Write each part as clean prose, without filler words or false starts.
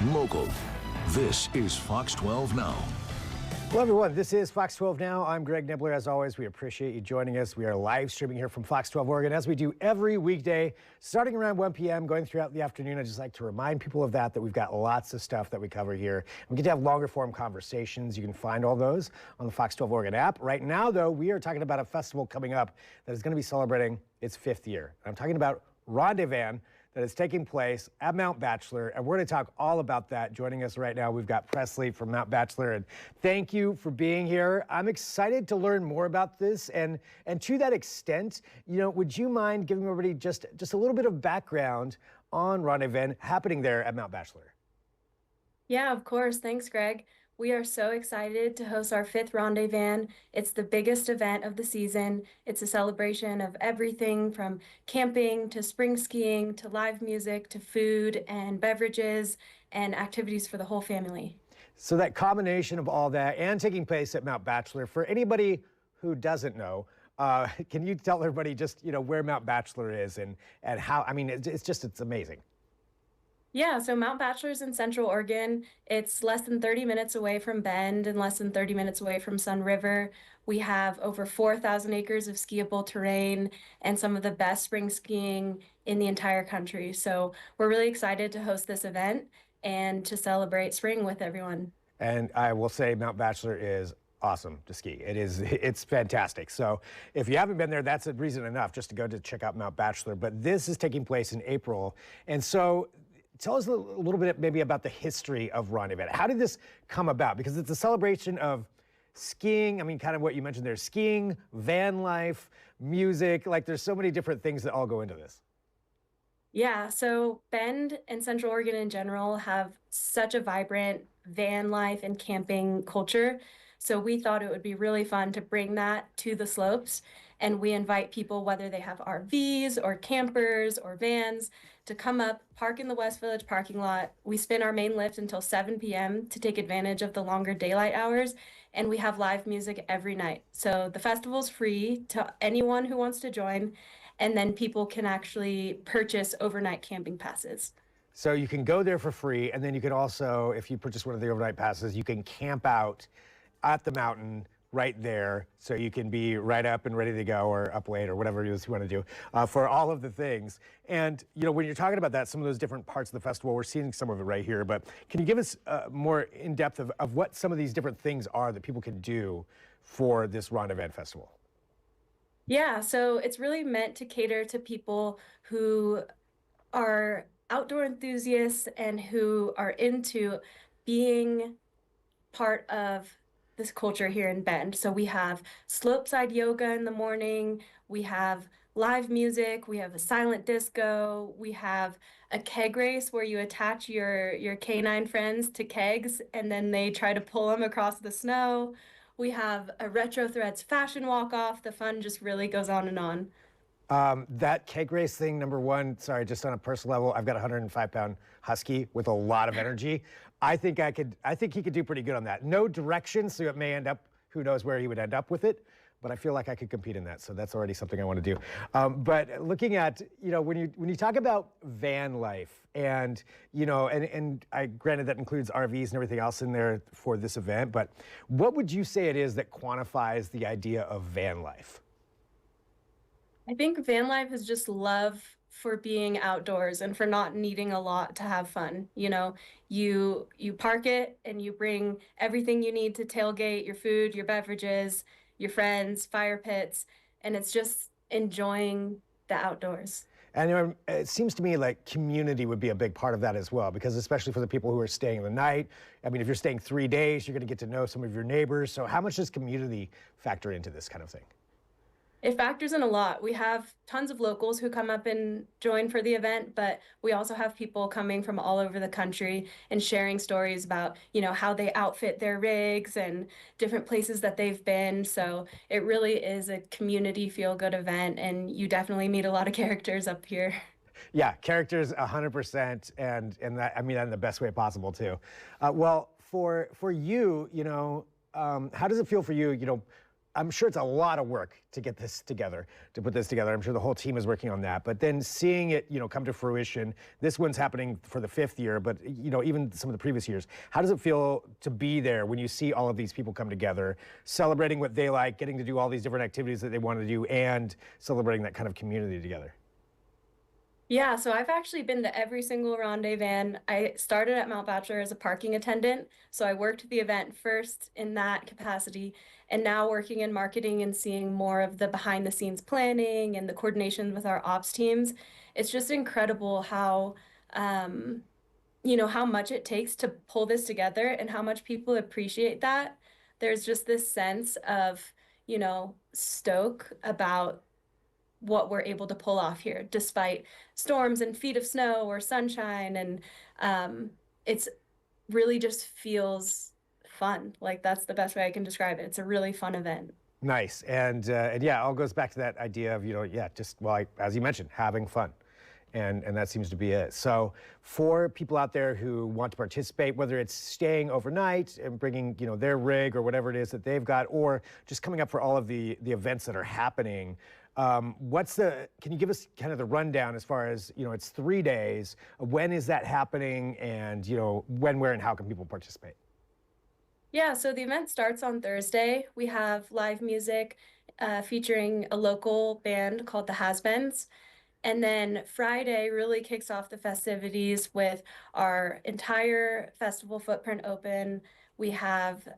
local. This is Fox 12 Now. Hello, everyone. This is Fox 12 Now. I'm Greg Nibbler. As always, we appreciate you joining us. We are live streaming here from Fox 12 Oregon, as we do every weekday, starting around 1 p.m., going throughout the afternoon. I just like to remind people of that we've got lots of stuff that we cover here. We get to have longer form conversations. You can find all those on the Fox 12 Oregon app. Right now, though, we are talking about a festival coming up that is going to be celebrating its 5th year. I'm talking about RendezVan, that is taking place at Mount Bachelor, and we're going to talk all about that. Joining us right now, we've got Presley from Mount Bachelor, and thank you for being here. I'm excited to learn more about this, and to that extent, would you mind giving everybody just a little bit of background on RendezVan happening there at Mount Bachelor? Yeah, of course. Thanks, Greg. We are so excited to host our 5th RendezVan. It's the biggest event of the season. It's a celebration of everything from camping to spring skiing to live music to food and beverages and activities for the whole family. So that combination of all that and taking place at Mount Bachelor, for anybody who doesn't know, can you tell everybody just, where Mount Bachelor is and how, it's amazing. Yeah, so Mount Bachelor's in Central Oregon. It's less than 30 minutes away from Bend and less than 30 minutes away from Sun River. We have over 4,000 acres of skiable terrain and some of the best spring skiing in the entire country. So we're really excited to host this event and to celebrate spring with everyone. And I will say Mount Bachelor is awesome to ski. It's fantastic. So if you haven't been there, that's a reason enough just to go to check out Mount Bachelor. But this is taking place in April. And so tell us a little bit maybe about the history of RendezVan. How did this come about? Because it's a celebration of skiing. Kind of what you mentioned there, skiing, van life, music, there's so many different things that all go into this. Yeah, so Bend and Central Oregon in general have such a vibrant van life and camping culture. So we thought it would be really fun to bring that to the slopes. And we invite people, whether they have RVs or campers or vans, to come up, park in the West Village parking lot. We spin our main lift until 7 p.m. to take advantage of the longer daylight hours. And we have live music every night. So the festival's free to anyone who wants to join. And then people can actually purchase overnight camping passes. So you can go there for free. And then you can also, if you purchase one of the overnight passes, you can camp out at the mountain right there, so you can be right up and ready to go, or up late, or whatever it is you want to do for all of the things. And when you're talking about that, some of those different parts of the festival, we're seeing some of it right here, but can you give us more in depth of what some of these different things are that people can do for this RendezVan festival? Yeah, so it's really meant to cater to people who are outdoor enthusiasts and who are into being part of this culture here in Bend. So we have slopeside yoga in the morning, we have live music, we have a silent disco, we have a keg race where you attach your canine friends to kegs and then they try to pull them across the snow. We have a Retro Threads fashion walk-off. The fun just really goes on and on. That keg race thing, number one, sorry, just on a personal level, I've got a 105-pound husky with a lot of energy. I think he could do pretty good on that. No direction, so it may end up, who knows where he would end up with it, but I feel like I could compete in that, so that's already something I want to do. But looking at, when you talk about van life, and I granted that includes RVs and everything else in there for this event, but what would you say it is that quantifies the idea of van life? I think van life is just love for being outdoors and for not needing a lot to have fun. You park it and you bring everything you need to tailgate, your food, your beverages, your friends, fire pits, and it's just enjoying the outdoors. And it seems to me like community would be a big part of that as well, because especially for the people who are staying the night, if you're staying 3 days, you're going to get to know some of your neighbors. So how much does community factor into this kind of thing? It factors in a lot. We have tons of locals who come up and join for the event, but we also have people coming from all over the country and sharing stories about, how they outfit their rigs and different places that they've been. So it really is a community feel-good event, and you definitely meet a lot of characters up here. Yeah, characters 100%, and that, I mean that in the best way possible too. Well, for you, how does it feel for you, I'm sure it's a lot of work to get this together, to put this together. I'm sure the whole team is working on that. But then seeing it, come to fruition. This one's happening for the 5th year, but even some of the previous years. How does it feel to be there when you see all of these people come together, celebrating what they like, getting to do all these different activities that they want to do, and celebrating that kind of community together? Yeah, so I've actually been to every single RendezVan. I started at Mount Bachelor as a parking attendant, so I worked the event first in that capacity, and now working in marketing and seeing more of the behind the scenes planning and the coordination with our ops teams. It's just incredible how, how much it takes to pull this together and how much people appreciate that. There's just this sense of, stoke about what we're able to pull off here, despite storms and feet of snow or sunshine. And it's really just feels fun. Like, that's the best way I can describe it. It's a really fun event. Nice. And yeah, it all goes back to that idea of, as you mentioned, having fun. And that seems to be it. So for people out there who want to participate, whether it's staying overnight and bringing, their rig or whatever it is that they've got, or just coming up for all of the events that are happening, can you give us kind of the rundown as far as, it's 3 days, when is that happening, and, when, where, and how can people participate? Yeah, so the event starts on Thursday. We have live music featuring a local band called the Has-Beens. And then Friday really kicks off the festivities with our entire festival footprint open. We have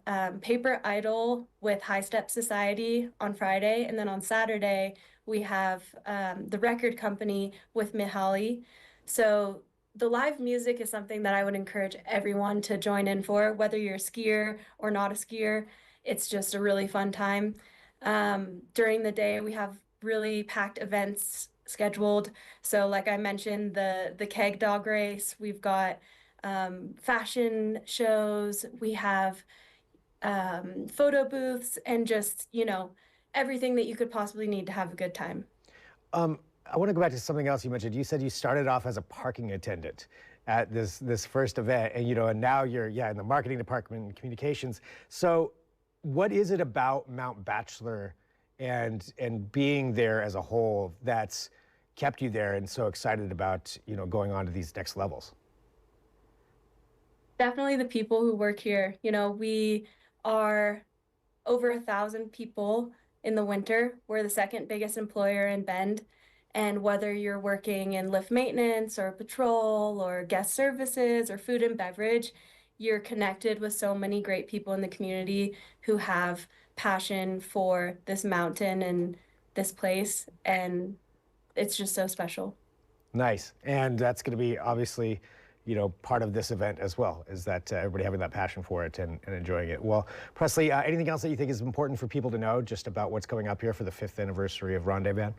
Paper Idol with High Step Society on Friday. And then on Saturday, we have the record company with Mihaly. So the live music is something that I would encourage everyone to join in for, whether you're a skier or not a skier. It's just a really fun time. During the day, we have really packed events scheduled. So like I mentioned, the keg dog race, we've got fashion shows, we have photo booths, and just, everything that you could possibly need to have a good time. I want to go back to something else you mentioned. You said you started off as a parking attendant at this first event, and and now you're in the marketing department and communications. So what is it about Mount Bachelor and being there as a whole that's kept you there and so excited about going on to these next levels? Definitely the people who work here. We are over 1,000 people in the winter. We're the second biggest employer in Bend. And whether you're working in lift maintenance or patrol or guest services or food and beverage, you're connected with so many great people in the community who have passion for this mountain and this place. And it's just so special. Nice. And that's going to be obviously, part of this event as well, is that everybody having that passion for it and enjoying it. Well, Presley, anything else that you think is important for people to know just about what's coming up here for the 5th anniversary of RendezVan?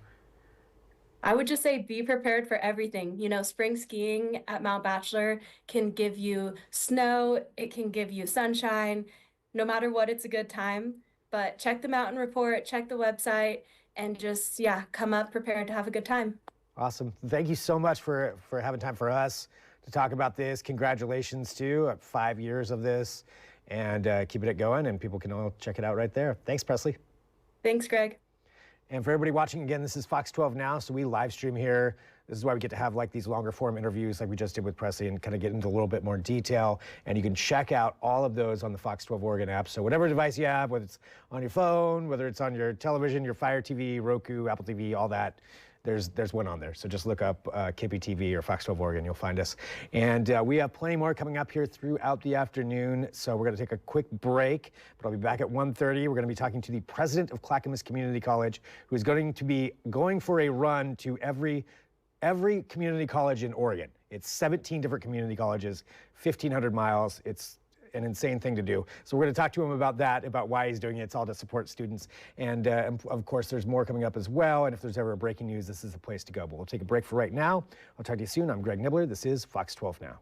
I would just say be prepared for everything. Spring skiing at Mount Bachelor can give you snow, it can give you sunshine. No matter what, it's a good time. But check the mountain report, check the website, and just, come up prepared to have a good time. Awesome. Thank you so much for having time for us to talk about this. Congratulations to 5 years of this, and keeping it going, and people can all check it out right there. Thanks, Presley. Thanks, Greg. And for everybody watching, again, this is Fox 12 Now, so we live stream here. This is why we get to have like these longer form interviews like we just did with Presley and kind of get into a little bit more detail. And you can check out all of those on the Fox 12 Oregon app. So whatever device you have, whether it's on your phone, whether it's on your television, your Fire TV, Roku, Apple TV, all that, there's one on there. So just look up KPTV or Fox 12 Oregon, you'll find us. And we have plenty more coming up here throughout the afternoon. So we're going to take a quick break, but I'll be back at 1:30. We're going to be talking to the president of Clackamas Community College, who is going to be going for a run to every community college in Oregon. It's 17 different community colleges, 1,500 miles. It's an insane thing to do. So we're going to talk to him about that, about why he's doing it. It's all to support students. And of course, there's more coming up as well. And if there's ever a breaking news, this is the place to go. But we'll take a break for right now. I'll talk to you soon. I'm Greg Nibbler. This is Fox 12 Now.